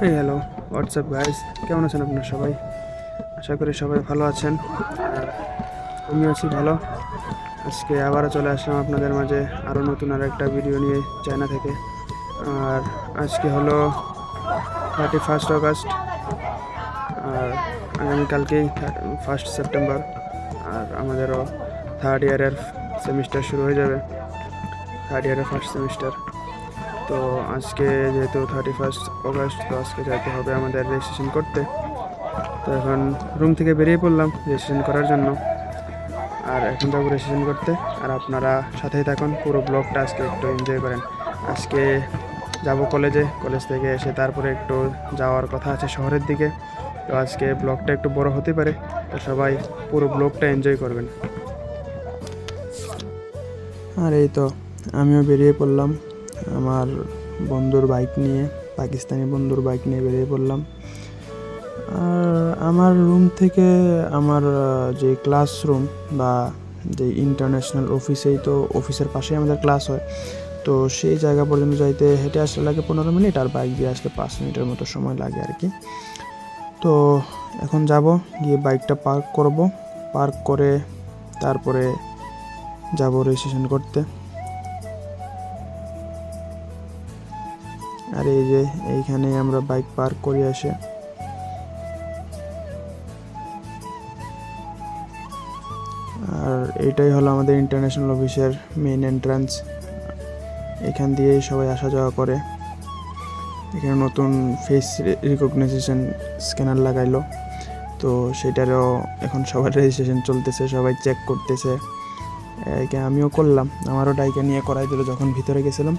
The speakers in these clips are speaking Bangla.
এই হ্যালো, হোয়াটসঅ্যাপ গাইস, কেমন আছেন আপনারা সবাই? আশা করি সবাই ভালো আছেন। আর আমিও আছি ভালো। আজকে আবারও চলে আসলাম আপনাদের মাঝে আরও নতুন একটা ভিডিও নিয়ে চায়না থেকে। আর আজকে হলো 31 আগস্ট, আর আগামীকালকেই 1 সেপ্টেম্বর। আর আমাদেরও থার্ড ইয়ারের সেমিস্টার শুরু হয়ে যাবে, থার্ড ইয়ারের ফার্স্ট সেমিস্টার। তো আজকে যেহেতু 31 আগস্ট, তো আজকে যাইতে হবে আমাদের রেজিস্ট্রেশন করতে। তো এখন রুম থেকে বেরিয়ে পড়লাম রেজিস্ট্রেশন করার জন্য। আর এখন যাবো রেজিস্ট্রেশন করতে। আর আপনারা সাথেই থাকুন, পুরো ব্লগটা আজকে একটু এনজয় করেন। আজকে যাব কলেজে, কলেজ থেকে এসে তারপরে একটু যাওয়ার কথা আছে শহরের দিকে। তো আজকে ব্লগটা একটু বড় হতে পারে, তো সবাই পুরো ব্লগটা এনজয় করবেন। আর এই তো আমিও বেরিয়ে পড়লাম আমার বন্ধুর বাইক নিয়ে, পাকিস্তানি বন্ধুর বাইক নিয়ে বেরিয়ে পড়লাম। আর আমার রুম থেকে আমার যে ক্লাসরুম বা যে ইন্টারন্যাশনাল অফিসেই, তো অফিসের পাশেই আমাদের ক্লাস হয়। তো সেই জায়গা পর্যন্ত যাইতে হেঁটে আসলে লাগে 15 মিনিট, আর বাইক দিয়ে আসলে 5 মিনিটের মতো সময় লাগে আর কি। তো এখন যাব, গিয়ে বাইকটা পার্ক করব, পার্ক করে তারপরে যাব রেজিস্ট্রেশন করতে। আর এই যে এইখানে আমরা বাইক পার্ক করে আসে আর এটাই হলো আমাদের ইন্টারন্যাশনাল অফিসের মেইন এন্ট্রান্স। এখান দিয়েই সবাই আসা যাওয়া করে। এখানে নতুন ফেস রিকগনাইজেশন স্ক্যানার লাগাইলো, তো সেটারও এখন সবার রেজিস্ট্রেশন চলতেছে, সবাই চেক করতেছে। আমিও করলাম, আমারও ডাইকে নিয়ে করাই দিল। যখন ভিতরে গেছিলাম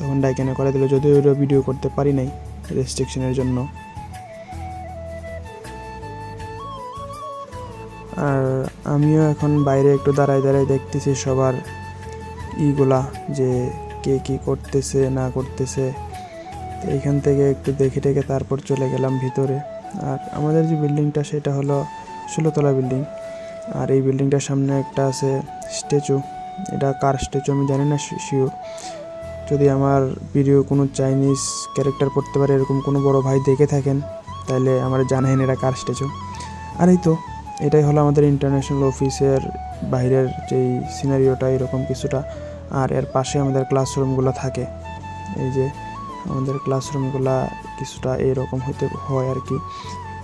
তখন ডাইকে নিয়ে করাই দিল, যদিও ওইটা ভিডিও করতে পারি নাই রেস্ট্রিকশনের জন্য। আর আমিও এখন বাইরে একটু দাঁড়ায় দাঁড়ায় দেখতেছি সবার ইগুলা, যে কে কী করতেছে না করতেছে। তো এইখান থেকে একটু দেখে টেকে তারপর চলে গেলাম ভিতরে। আর আমাদের যে বিল্ডিংটা সেটা হলো 16তলা বিল্ডিং। আর এই বিল্ডিংটার সামনে একটা আছে স্ট্যাচু। এটা কার স্ট্যাচু আমি জানি না শিওর। যদি আমার ভিডিও কোনো চাইনিজ ক্যারেক্টার পড়তে পারে এরকম কোনো বড় ভাই দেখে থাকেন, তাহলে আমার জানাইন এটা কার স্ট্যাচু। আর এই তো এটাই হলো আমাদের ইন্টারন্যাশনাল অফিসের বাইরের যেই সিনারিওটা, এরকম কিছুটা। আর এর পাশে আমাদের ক্লাসরুমগুলো থাকে। এই যে আমাদের ক্লাসরুমগুলো কিছুটা এরকম হতে হয় আর কি।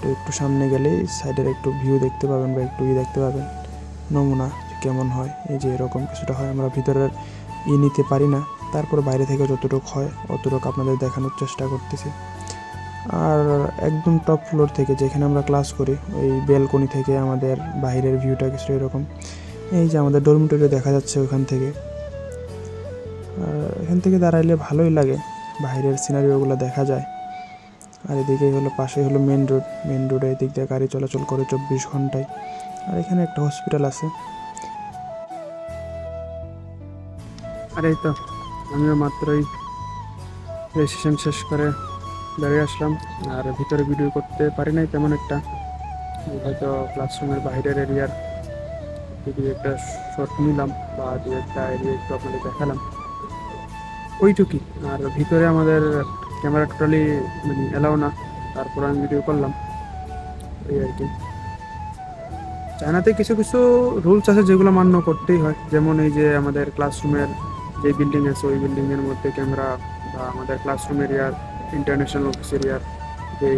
তো একটু সামনে গেলেই সাইডের একটু ভিউ দেখতে পাবেন বা একটু দেখতে পাবেন, নমুনা কেমন হয়। এই যে এরকম কিছুটা হয়। আমরা ভিতরের নিতে পারি না, তারপর বাইরে থেকে যতটুকু হয় অতটুকু আপনাদের দেখানোর চেষ্টা করতেছি। আর একদম টপ ফ্লোর থেকে যেখানে আমরা ক্লাস করি, ওই ব্যালকনি থেকে আমাদের বাইরের ভিউটা কিছু এরকম। এই যে আমাদের ডরমিটরি দেখা যাচ্ছে ওখান থেকে। আর এখান থেকে দাঁড়াইলে ভালোই লাগে, বাইরের সিনারিওগুলো দেখা যায়। আর এদিকেই হলো পাশেই হলো মেন রোড, মেন রোডে এদিক দিয়ে গাড়ি চলাচল করে 24 ঘন্টায়। আর এখানে একটা হসপিটাল আছে। আর এই তো আমিও মাত্রই রেজিস্ট্রেশন শেষ করে বেরিয়ে আসলাম। আর ভিতরে ভিডিও করতে পারি নাই তেমন একটা, হয়তো ক্লাসরুমের বাইরের এরিয়ার যদি একটা শর্ট নিলাম বা দু একটা এরিয়া একটু আপনাদের দেখালাম, ওইটুকুই। আর ভিতরে আমাদের ক্যামেরা টোটালি মানে এলাও না, তারপর আমি ভিডিও করলাম, এই আর কি। চায়নাতে কিছু কিছু রুলস আছে যেগুলো মান্য করতেই হয়, যেমন এই যে আমাদের ক্লাসরুমের যে বিল্ডিং আছে ওই বিল্ডিংয়ের মধ্যে ক্যামেরা, বা আমাদের ক্লাসরুম এরিয়ার ইন্টারন্যাশনাল অফিস এরিয়ার যে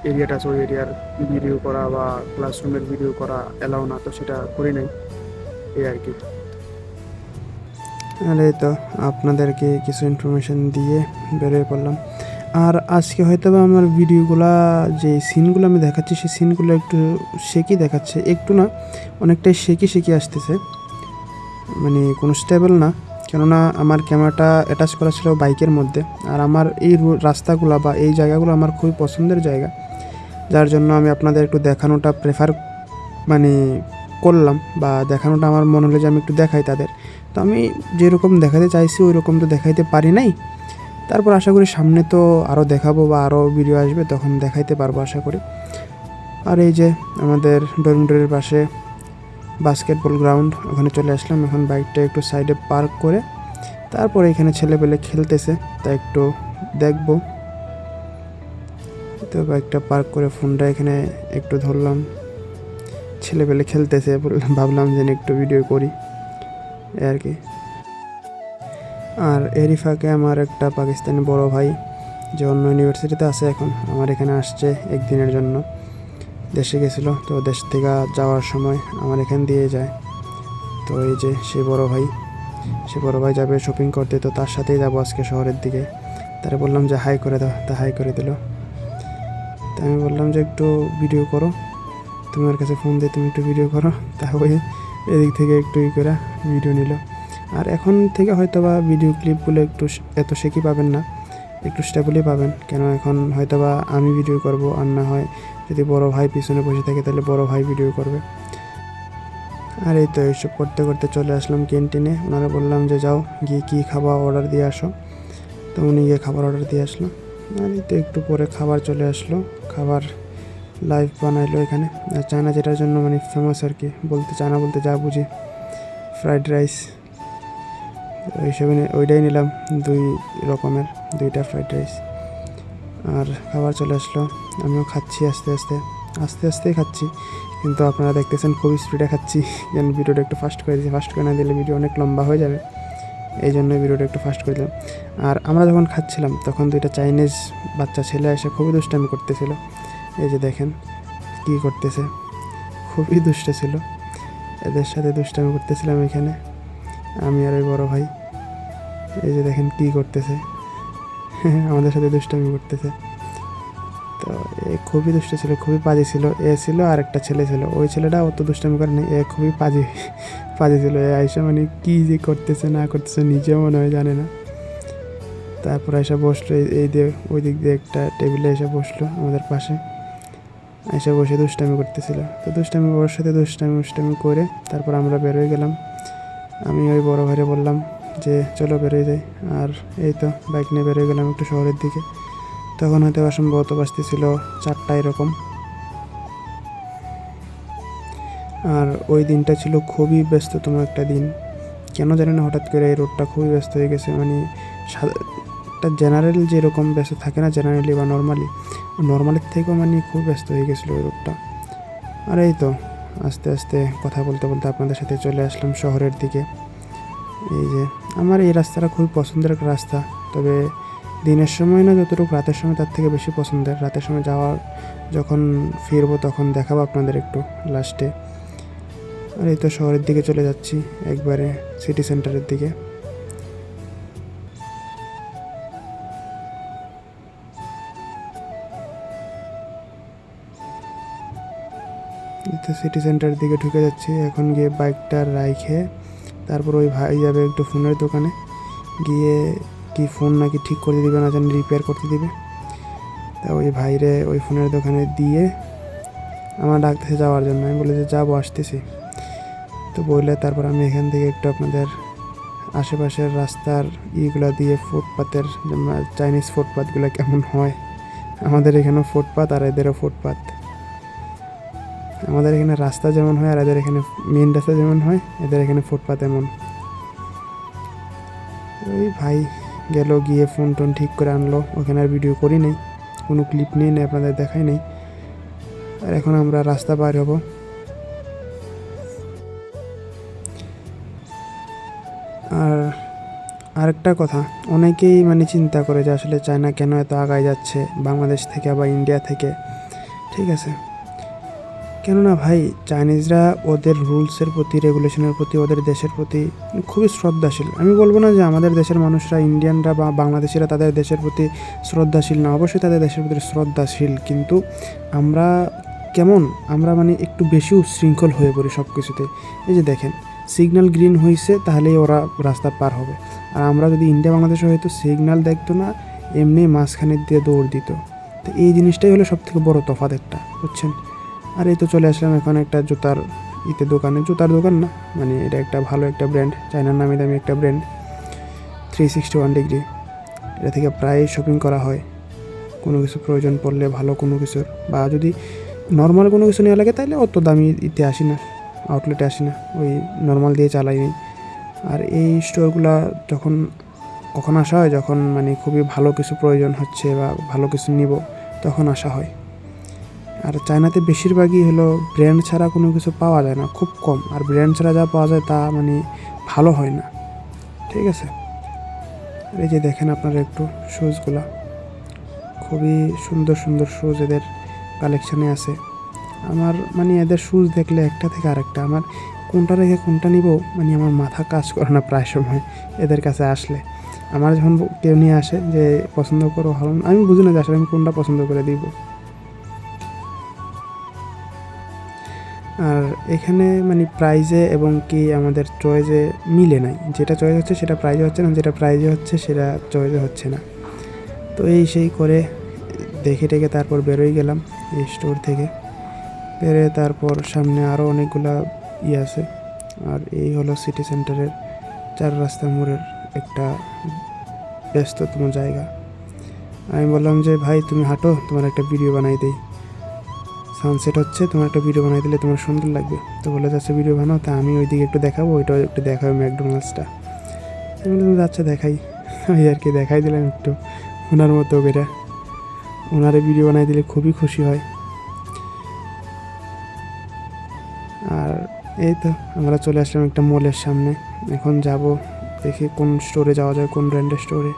এরিয়াটা আছে ওই এরিয়ার ভিডিও করা বা ক্লাসরুমের ভিডিও করা এলাও না, তো সেটা করি নাই, এই আর কি। আর এই তো আপনাদেরকে কিছু ইনফরমেশন দিয়ে বেরিয়ে পড়লাম। আর আজকে হয়তো বা আমার ভিডিওগুলা যে সিনগুলো আমি দেখাচ্ছি সেই সিনগুলো একটু শেকি দেখাচ্ছে, একটু না অনেকটাই শেকি আসতেছে, মানে কোনো স্টেবল না। কেননা আমার ক্যামেরাটা অ্যাটাচ করা ছিল বাইকের মধ্যে। আর আমার এই রাস্তাগুলো বা এই জায়গাগুলো আমার খুবই পছন্দের জায়গা, যার জন্য আমি আপনাদের একটু দেখানোটা প্রেফার মানে করলাম, বা দেখানোটা আমার মনে হলো যে আমি একটু দেখাই তাদের। তো আমি যেরকম দেখাতে চাইছি ওই রকম তো দেখাইতে পারি নাই। তারপর আশা করি সামনে তো আরও দেখাবো বা আরও ভিডিও আসবে, তখন দেখাইতে পারবো আশা করি। আর এই যে আমাদের ডরমিটরির পাশে বাস্কেটবল গ্রাউন্ড, ওখানে চলে আসলাম। এখন বাইকটা একটু সাইডে পার্ক করে তারপরে এখানে ছেলেপেলে খেলতেছে, তা একটু দেখবো। তো বাইকটা পার্ক করে ফোনটা এখানে একটু ধরলাম, ছেলেপেলে খেলতেছে, ভাবলাম যে একটু ভিডিও করি এই আর কি। আর এরই ফাঁকে আমার একটা পাকিস্তানি বড় ভাই যে অন্য ইউনিভার্সিটিতে আছে এখন, আমার এখানে আসছে একদিনের জন্য, দেশে গেছিলো, তো দেশ থেকে যাওয়ার সময় আমার এখান দিয়ে যায়। তো এই যে সে বড় ভাই যাবে শপিং করতে, তো তার সাথেই যাবো আজকে শহরের দিকে। তারা বললাম যে হাই করে দাও, তা হাই করে দিল। তা আমি বললাম যে একটু ভিডিও করো, তোমার কাছে ফোন দিয়ে তুমি একটু ভিডিও করো, তাহলে এদিক থেকে একটু করে ভিডিও নিল। আর এখন থেকে হয়তো বা ভিডিও ক্লিপগুলো একটু এত শেখি পাবেন না, একটু স্টেবলই পাবেন, কেন এখন হয়তো বা আমি ভিডিও করব, আর না হয় যদি বড় ভাই পিছনে বসে থাকে তাহলে বড় ভাই ভিডিও করবে। আর এই তো এইসব করতে করতে চলে আসলাম ক্যান্টিনে। ওনারা বললাম যে যাও গিয়ে কী খাবার অর্ডার দিয়ে আসো, তো উনি গিয়ে খাবার অর্ডার দিয়ে আসলো। আর এই তো একটু পরে খাবার চলে আসলো, খাবার লাইভ বানাইলো এখানে। আর চায়না যেটার জন্য মানে ফেমাস আর কি, চায়না বলতে যা বুঝি, ফ্রাইড রাইস এইসব ওইটাই নিলাম, 2 রকমের 2টা ফ্রাইড রাইস। আর খাবার চলে আসলো, আমিও খাচ্ছি আস্তে আস্তেই খাচ্ছি, কিন্তু আপনারা দেখতেছেন খুব স্পিডে খাচ্ছি, যেন ভিডিওটা একটু ফাস্ট করে দিয়েছি। ফাস্ট করে না দিলে ভিডিও অনেক লম্বা হয়ে যাবে, এই জন্যই ভিডিওটা একটু ফাস্ট করে দিলাম। আর আমরা যখন খাচ্ছিলাম তখন 2টা চাইনিজ বাচ্চা ছেলে এসে খুবই দুষ্টামি করতেছিল। এই যে দেখেন কী করতেছে, খুবই দুষ্ট ছিল, এদের সাথে দুষ্টামি করতেছিলাম এখানে আমি আর ওই বড় ভাই। এই যে দেখেন কী করতেছে, আমাদের সাথে দুষ্টামি করতেছে। তো এ খুবই দুষ্ট ছিল, খুবই পাজি ছিল। এ ছিল আর একটা ছেলে ছিল, ওই ছেলেটা অত দুষ্টামি করে না, এ খুবই পাজি ছিল। এ আইসা মানে কী যে করতেছে না করতেছে নিজেও মনে হয় জানে না। তারপর এসে বসলো এই দিয়ে ওই দিক দিয়ে একটা টেবিলে এসে বসলো আমাদের পাশে, এসে বসে দুষ্টামি করতেছিল। তো ওর সাথে দুষ্টামি করে তারপর আমরা বেরোয় গেলাম। আমি ওই বড় ভাইরে বললাম যে চলো বেরোয় যাই, আর এই তো বাইক নিয়ে বেরোয় গেলাম একটু শহরের দিকে। তখন হয়তো সম্ভবত বাজতেছিল 4টা এরকম। আর ওই দিনটা ছিল খুবই ব্যস্ততম একটা দিন, কেন জানি না হঠাৎ করে এই রোডটা খুবই ব্যস্ত হয়ে গেছে। মানে একটা জেনারেল যেরকম ব্যস্ত থাকে না জেনারেলি বা নর্মালের থেকেও মানে খুব ব্যস্ত হয়ে গেছিলো ওই রোডটা। আর এই তো আস্তে আস্তে কথা বলতে বলতে আপনাদের সাথে চলে আসলাম শহরের দিকে। এই যে আমার এই রাস্তাটা খুবই পছন্দের একটা রাস্তা, তবে দিনের সময় না যতটুকু রাতের সময় তার থেকে বেশি পছন্দের। রাতের সময় যখন ফিরবো তখন দেখাবো আপনাদের একটু লাস্টে। আর এই তো শহরের দিকে চলে যাচ্ছি, একবারে সিটি সেন্টারের দিকে। সিটি সেন্টারের দিকে ঢুকে যাচ্ছি এখন, গিয়ে বাইকটা রাইখে তারপর ওই ভাই যাবে একটু ফোনের দোকানে, গিয়ে কি ফোন নাকি ঠিক করতে দিবে না জানি, রিপেয়ার করতে দিবে। তা ওই ভাইরে ওই ফোনের দোকানে দিয়ে আমার ডাকতেছে যাওয়ার জন্য। আমি বলে যে যাবো, আসতেছি। তো বললে তারপর আমি এখান থেকে একটু আপনাদের আশেপাশের রাস্তার ইগুলা দিয়ে ফুটপাতের চাইনিজ ফুটপাতগুলো কেমন হয়। আমাদের এখানেও ফুটপাত আর এদেরও ফুটপাত। আমাদের এখানে রাস্তা যেমন হয় আর এদের এখানে মেন রাস্তা যেমন হয়, এদের এখানে ফুটপাত এমন। ওই ভাই গেল, গিয়ে ফোন টোন ঠিক করে আনলো। ওখানে আর ভিডিও করি নাই, কোনো ক্লিপ নিয়ে নেই, আপনাদের দেখাই নেই। আর এখন আমরা রাস্তা পার হব। আর আরেকটা কথা, অনেকেই মানে চিন্তা করে যে আসলে চায়না কেন এত আগায় যাচ্ছে বাংলাদেশ থেকে বা ইন্ডিয়া থেকে। ঠিক আছে, কেননা ভাই চাইনিজরা ওদের রুলসের প্রতি, রেগুলেশনের প্রতি, ওদের দেশের প্রতি খুবই শ্রদ্ধাশীল। আমি বলবো না যে আমাদের দেশের মানুষরা, ইন্ডিয়ানরা বা বাংলাদেশিরা তাদের দেশের প্রতি শ্রদ্ধাশীল না, অবশ্যই তাদের দেশের প্রতি শ্রদ্ধাশীল, কিন্তু আমরা মানে একটু বেশি উচ্ছৃঙ্খল হয়ে পড়ি সব কিছুতে। এই যে দেখেন সিগন্যাল গ্রিন হয়েছে তাহলেই ওরা রাস্তা পার হবে, আর আমরা যদি ইন্ডিয়া বাংলাদেশে হয়তো সিগন্যাল দেখতো না, এমনি মাঝখানে দিয়ে দৌড় দিত। তো এই জিনিসটাই হলো সবথেকে বড় তফাৎ একটা, বুঝছেন। আর এই তো চলে আসলাম এখন একটা জুতার দোকান না, মানে এটা একটা ভালো একটা ব্র্যান্ড, চায়নার নামি দামি একটা ব্র্যান্ড, 361 ডিগ্রি। এটা থেকে প্রায় শপিং করা হয় কোনো কিছু প্রয়োজন পড়লে, ভালো কোনো কিছুর, বা যদি নর্মাল কোনো কিছু নেওয়া লাগে তাহলে অত দামি আসি না, আউটলেটে আসি না, ওই নর্মাল দিয়ে চালাই নি। আর এই স্টোরগুলো কখন আসা হয়, যখন মানে খুবই ভালো কিছু প্রয়োজন হচ্ছে বা ভালো কিছু নিব, তখন আসা হয়। আর চায়নাতে বেশিরভাগই হলো ব্র্যান্ড ছাড়া কোনো কিছু পাওয়া যায় না, খুব কম। আর ব্র্যান্ড ছাড়া যা পাওয়া যায় তা মানে ভালো হয় না, ঠিক আছে। আর এই যে দেখেন আপনারা একটু শুজগুলা, খুবই সুন্দর সুন্দর শুজ এদের কালেকশানে আছে। আমার মানে এদের শুজ দেখলে একটা থেকে আরেকটা, আমার কোনটা রেখে কোনটা নিব মানে আমার মাথা কাজ করে না প্রায় সময় এদের কাছে আসলে। আমার যখন কেউ নিয়ে আসে যে পছন্দ করো ভালো, আমি বুঝি না যে আসলে আমি কোনটা পছন্দ করে দিব। আর এখানে মানে প্রাইজে এবং কি আমাদের চয়েসে মিলে নাই, যেটা চয়েস হচ্ছে সেটা প্রাইজে হচ্ছে না, যেটা প্রাইজে হচ্ছে সেটা চয়েসে হচ্ছে না। তো এই সেই করে দেখে টেকে তারপর বেরোই গেলাম এই স্টোর থেকে। বেরোয় তারপর সামনে আরও অনেকগুলা আছে। আর এই হলো সিটি সেন্টারের 4 রাস্তা মোড়ের একটা ব্যস্ততম জায়গা। আমি বললাম যে ভাই তুমি হাঁটো, তোমার একটা ভিডিও বানাই দেই, সানসেট হচ্ছে, তোমার একটা ভিডিও বানাই দিলে তোমার সুন্দর লাগবে। তো বলে যাচ্ছে ভিডিও বানাও, তা আমি ওইদিকে একটু দেখাবো, ওইটাও একটু দেখাবো ম্যাকডোনাল্ডসটা। আমি বললাম আচ্ছা দেখাই, ওই আর কি দেখাই দিলাম একটু ওনার মতো করে। ওনারে ভিডিও বানাই দিলে খুবই খুশি হয়। আর এই তো আমরা চলে আসলাম একটা মলের সামনে। এখন যাব দেখি কোন স্টোরে যাওয়া যায়, কোন ব্র্যান্ডের স্টোরে।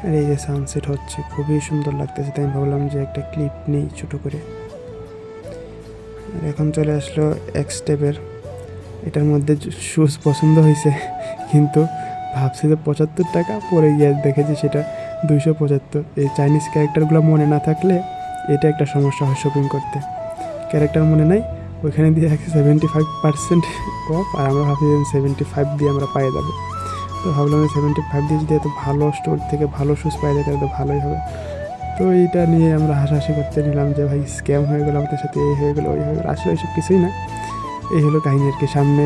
আর এই যে সানসেট হচ্ছে, খুবই সুন্দর লাগতেছে, তাই আমি ভাবলাম যে একটা ক্লিপ নেই ছোটো করে। আর এখন চলে আসলো এক্সটেপের। এটার মধ্যে শুজ পছন্দ হয়েছে, কিন্তু ভাবছি যে 75 টাকা, পরে গিয়ে দেখেছি সেটা 275। এই চাইনিজ ক্যারেক্টারগুলো মনে না থাকলে এটা একটা সমস্যা হয় শপিং করতে। ক্যারেক্টার মনে নাই, ওইখানে দিয়ে রাখছে 75% অফ, আর আমরা ভাবছি যে 75 দিয়ে আমরা পেয়ে যাবো। তো ভাবলাম যে 75 দিয়ে যদি এত ভালো স্টোর থেকে ভালো শুজ পাওয়া যায় তাহলে তো ভালোই হবে। তো এইটা নিয়ে আমরা হাসাহাসি করতে নিলাম যে ভাই স্ক্যাম হয়ে গেলো আমাদের সাথে, এই হয়ে গেলো ওই হয়ে গেলো। আসলে ওইসব কিছুই না, এই হলো কাহিনী আর কি। সামনে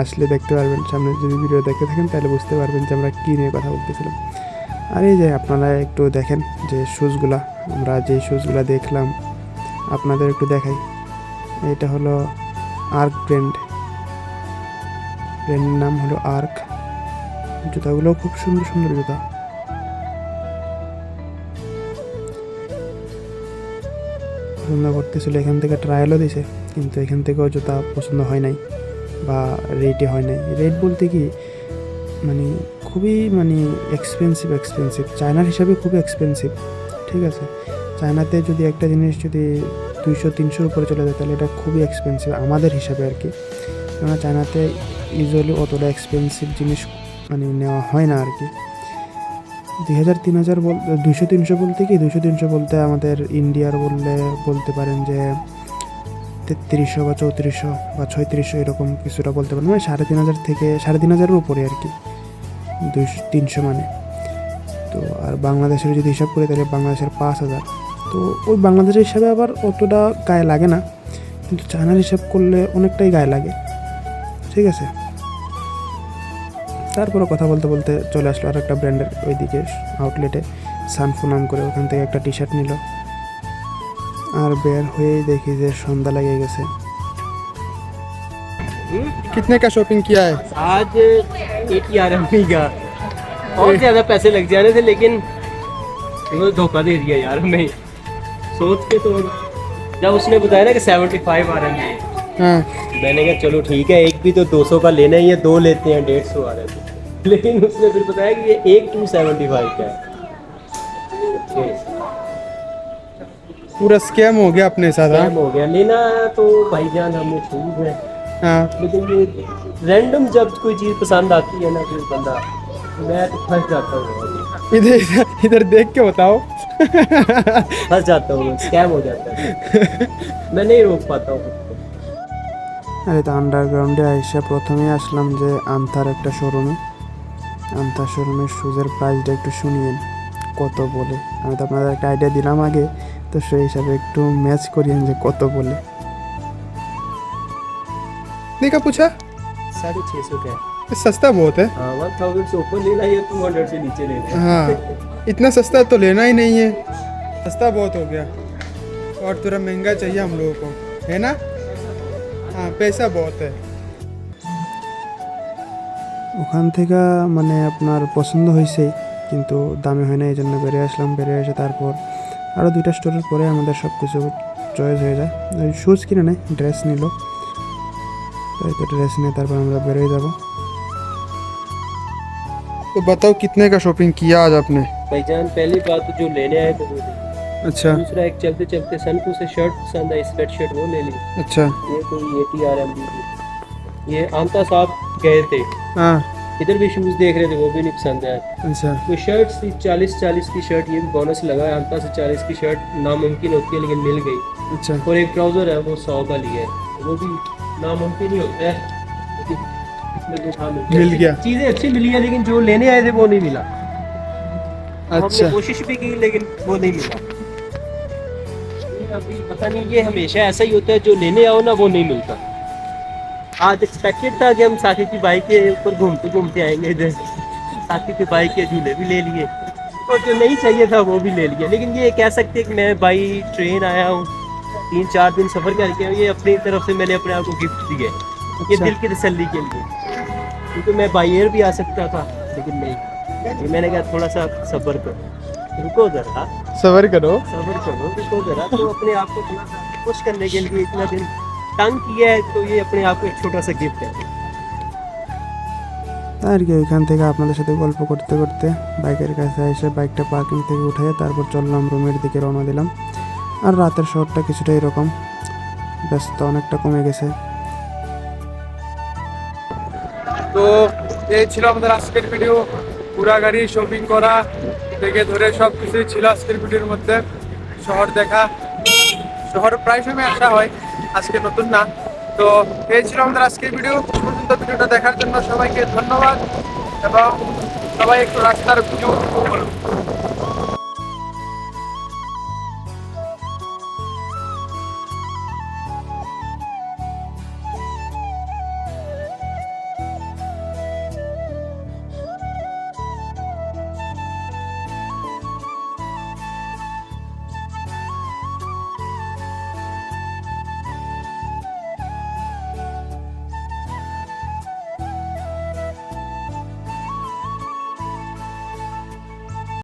আসলে দেখতে পারবেন, সামনে যদি ভিডিও দেখতে থাকেন তাহলে বুঝতে পারবেন যে আমরা কী নিয়ে কথা বলতেছিলাম। আর এই যে আপনারা একটু দেখেন যে শুজগুলা, আমরা যেই শুজগুলা দেখলাম আপনাদের একটু দেখাই। এটা হলো আর্ক ব্র্যান্ডের নাম হলো আর্ক। জুতাগুলো খুব সুন্দর সুন্দর জুতা। পছন্দ করতেছিল, এখান থেকে ট্রায়ালও দিছে, কিন্তু এখান থেকেও জুতা পছন্দ হয় নাই বা রেটে হয় নাই। রেট বলতে কি মানে খুবই মানে এক্সপেন্সিভ, চায়নার হিসাবে খুবই এক্সপেন্সিভ, ঠিক আছে। চায়নাতে যদি একটা জিনিস যদি 200-300 উপরে চলে যায় তাহলে এটা খুবই এক্সপেন্সিভ আমাদের হিসাবে আর কি। কেননা চায়নাতে ইউজুয়ালি অতটা এক্সপেন্সিভ জিনিস মানে নেওয়া হয় না আর কি। 2000-3000 200-300 বলতে কি, 200-300 বলতে আমাদের ইন্ডিয়ার বলতে পারেন যে 3300 বা 3400 বা 3600 এরকম কিছুটা বলতে পারেন, মানে 3500 থেকে 3500-এর উপরে আর কি 200-300 মানে। তো আর বাংলাদেশের যদি হিসাব করি তাহলে বাংলাদেশের 5000। তো ওই বাংলাদেশের হিসাবে আবার অতটা গায়ে লাগে না, কিন্তু চায়নার হিসাব করলে অনেকটাই গায়ে লাগে, ঠিক আছে। তারপরে কথা বলতে বলতে চলে আসলো আর একটা ব্র্যান্ডের ওইদিকে আউটলেটে, সানফু নাম করে, ওখান থেকে একটা টি শার্ট নিল। আর বের হয়েই দেখি যে সন্ধ্যা লেগে গেছে। कितने का शॉपिंग किया है? आज 11 का और ज़्यादा पैसे लग जाने थे, लेकिन वो धोखा दे दिया यार हमें। सोच के तो जब उसने बताया ना कि 75 आ रहे हैं, हाँ, मैंने कहा चलो ठीक है, एक भी तो 200 का लेना ही है, 2 लेते हैं 150 आ रहे थे। लेकिन उसने फिर बताया कि ये एक 275 का है। पूरा स्कैम हो गया अपने साथ। हाँ? स्कैम हो गया। लेना तो भाईजान हमें ठीक है, हाँ, लेकिन ये रैंडम जब कोई चीज़ पसंद आती है ना, फिर बंदा, मैं तो फंस जाता हूँ, इधर इधर देख के बताओ। फंस जाता हूँ, स्कैम हो जाता है, मैं नहीं रोक पाता हूँ। আর এটা আন্ডারগ্রাউন্ডে আইসা প্রথমেই আসলাম যে আন্থার একটা শোরুমে। আন্থার শোরুমের শুজের প্রাইসটা একটু শুনিয়েন কত বলে। আমি তো আপনাদের একটা আইডিয়া দিলাম আগে, তো সেই হিসাবে একটু ম্যাচ করিয়েন যে কত বলে। कितने का पूछा? 650 का है। ये सस्ता बहुत है। हाँ, 1000 से ऊपर लेना है, 200 से नीचे लेना है। हाँ, इतना सस्ता तो लेना ही नहीं है, सस्ता बहुत हो गया और थोड़ा महंगा चाहिए हम लोगों को, है ना। हाँ, पैसा बहुत है। ওখান থেকে মানে আপনার পছন্দ হয়েছে, কিন্তু দামি হয় না, এই জন্য বেরিয়ে আসলাম। বেরিয়ে এসে তারপর আরও 2টা স্টোরের পরে আমাদের সব কিছু চয়েস হয়ে যায়। ওই শ্যুজ কিনে নেয়, ড্রেস নিল, তাই তো ড্রেস নিয়ে তারপর আমরা বেরোয় যাব। तो बताओ कितने का शॉपिंग किया आज आपने? भाईजान पहली बात तो जो लेने आए थे वो ले ली। अच्छा दूसरा एक चलते चलते सनकू से शर्ट पसंद आई, स्वेट शर्ट, वो ले ली। अच्छा। ये कोई ATRM की थी। ये आमता साहब गए थे, हाँ इधर भी शूज़ देख रहे थे, वो भी नहीं पसंद आया। अच्छा तो शर्ट थी 40 की शर्ट, ये भी बोनस लगा है। आमता से 40 की शर्ट नामुमकिन होती है लेकिन मिल गई। अच्छा। और एक ट्राउज़र है वो 100 का लिया है, वो भी नामुमकिन ही होता है, लेकिन मिल गया। चीज़ें अच्छी मिली है लेकिन जो लेने आए थे वो नहीं मिला। हमने अच्छा कोशिश भी की लेकिन वो नहीं मिला। ये अभी पता नहीं, ये हमेशा ऐसा ही होता है, जो लेने आओ ना वो नहीं मिलता। आज एक्सपेक्टेड था कि हम साथी की बाइक के ऊपर घूमते घूमते आएंगे इधर, साथी की बाइक के झूले भी ले लिए, तो जो नहीं चाहिए था वो भी ले लिया। लेकिन ये कह सकते हैं कि मैं बाई ट्रेन आया हूँ, 3-4 दिन सफ़र करके, ये अपनी तरफ से मैंने अपने आप को गिफ्ट दिए, ये दिल की तसल्ली के लिए। क्योंकि मैं बाई एयर भी आ सकता था लेकिन नहीं, ये मैंने कहा थोड़ा सा सब्र करो, रुको ज़रा, सबर करो। सब्र करो, रुको ज़रा। तो अपने आप को थोड़ा सा खुश करने के लिए इतना दिन तंग किया है, तो ये अपने आप को एक छोटा सा गिफ्ट है। আর কি ওইখান থেকে আপনাদের সাথে গল্প করতে করতে বাইকের কাছে এসে বাইকটা পার্কিং থেকে উঠে তারপর চললাম রুমের দিকে, রওনা দিলাম। আর রাতের শহরটা কিছুটা এরকম, ব্যস্ত অনেকটা কমে গেছে। তো এই ছিল আমাদের আজকের ভিডিও। পুরা গাড়ি শপিং করা থেকে ধরে সব কিছুই ছিল আজকের ভিডিওর মধ্যে। শহর দেখা, শহর প্রায় সময় আসা হয়, আজকে নতুন না। তো এই ছিল আমাদের আজকের ভিডিও। পর্যন্ত ভিডিওটা দেখার জন্য সবাইকে ধন্যবাদ, এবং সবাই একটু রাস্তার ভিউ উপভোগ করুন।